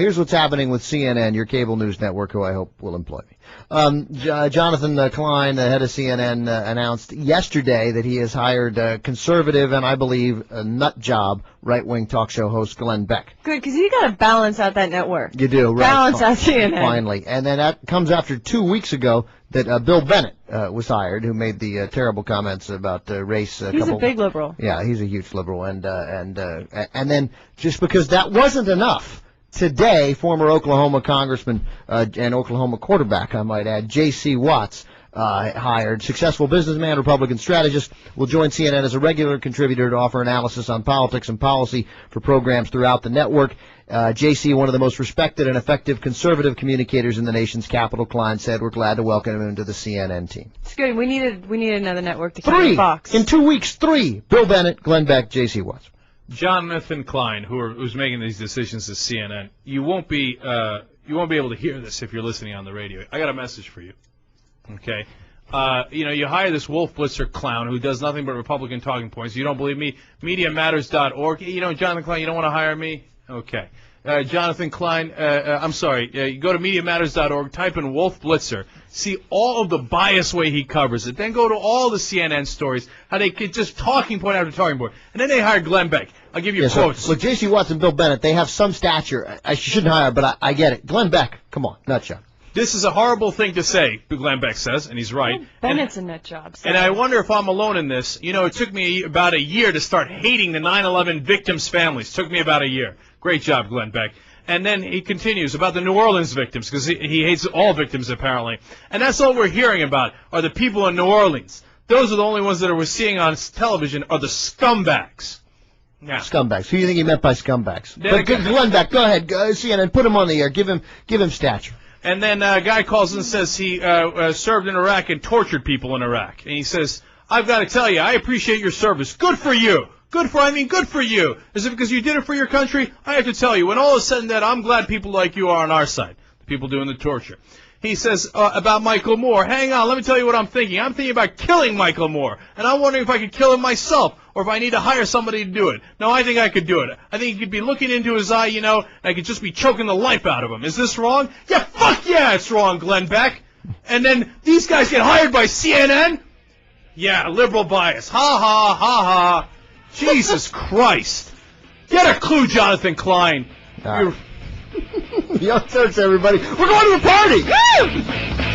Here's what's happening with CNN, your cable news network, who I hope will employ me. Jonathan Klein, the head of CNN, announced yesterday that he has hired conservative and, I believe, a nut job right-wing talk show host Glenn Beck. Good, because you got to balance out that network. You do, right. Balance out CNN. Finally. And then that comes after 2 weeks ago that Bill Bennett was hired, who made the terrible comments about race. He's a big liberal. Yeah, he's a huge liberal. And then just because that wasn't enough, today, former Oklahoma congressman and Oklahoma quarterback, I might add, J.C. Watts, hired, successful businessman, Republican strategist, will join CNN as a regular contributor to offer analysis on politics and policy for programs throughout the network. J.C., one of the most respected and effective conservative communicators in the nation's capital, Klein said, we're glad to welcome him into the CNN team. It's good. We needed another network to carry Fox. In 2 weeks, 3. Bill Bennett, Glenn Beck, J.C. Watts. Jonathan Klein, who's making these decisions at CNN, you won't be able to hear this if you're listening on the radio. I got a message for you. Okay, you hire this Wolf Blitzer clown who does nothing but Republican talking points. You don't believe me? MediaMatters.org. Jonathan Klein, you don't want to hire me? Okay. Jonathan Klein, I'm sorry, you go to MediaMatters.org, type in Wolf Blitzer, see all of the biased way he covers it, then go to all the CNN stories, how they get just talking point after talking point, and then they hire Glenn Beck. I'll give you quotes. So, look, J.C. Watts and Bill Bennett, they have some stature. I shouldn't hire, but I get it. Glenn Beck, come on, nut job. This is a horrible thing to say, Glenn Beck says, and he's right. Well, Bennett's a nut job. So. And I wonder if I'm alone in this. It took me about a year to start hating the 9/11 victims' families. Took me about a year. Great job, Glenn Beck. And then he continues about the New Orleans victims, because he hates all victims, apparently. And that's all we're hearing about are the people in New Orleans. Those are the only ones that we're seeing on television are the scumbags. Yeah. Scumbags. Who do you think he meant by scumbags? But Glenn Beck, go ahead, CNN, put him on the air. Give him stature. And then a guy calls and says he served in Iraq and tortured people in Iraq. And he says, I've got to tell you, I appreciate your service. Good for you. Good for you. Is it because you did it for your country? I have to tell you, when all is said and done, I'm glad people like you are on our side, the people doing the torture. He says about Michael Moore, hang on, let me tell you what I'm thinking. I'm thinking about killing Michael Moore, and I'm wondering if I could kill him myself, or if I need to hire somebody to do it. No, I think I could do it. I think you could be looking into his eye, and I could just be choking the life out of him. Is this wrong? Yeah, fuck yeah, it's wrong, Glenn Beck. And then these guys get hired by CNN? Yeah, liberal bias. Ha, ha, ha, ha. Jesus Christ. Get a clue, Jonathan Klein. Young Turks, everybody. We're going to a party! Woo!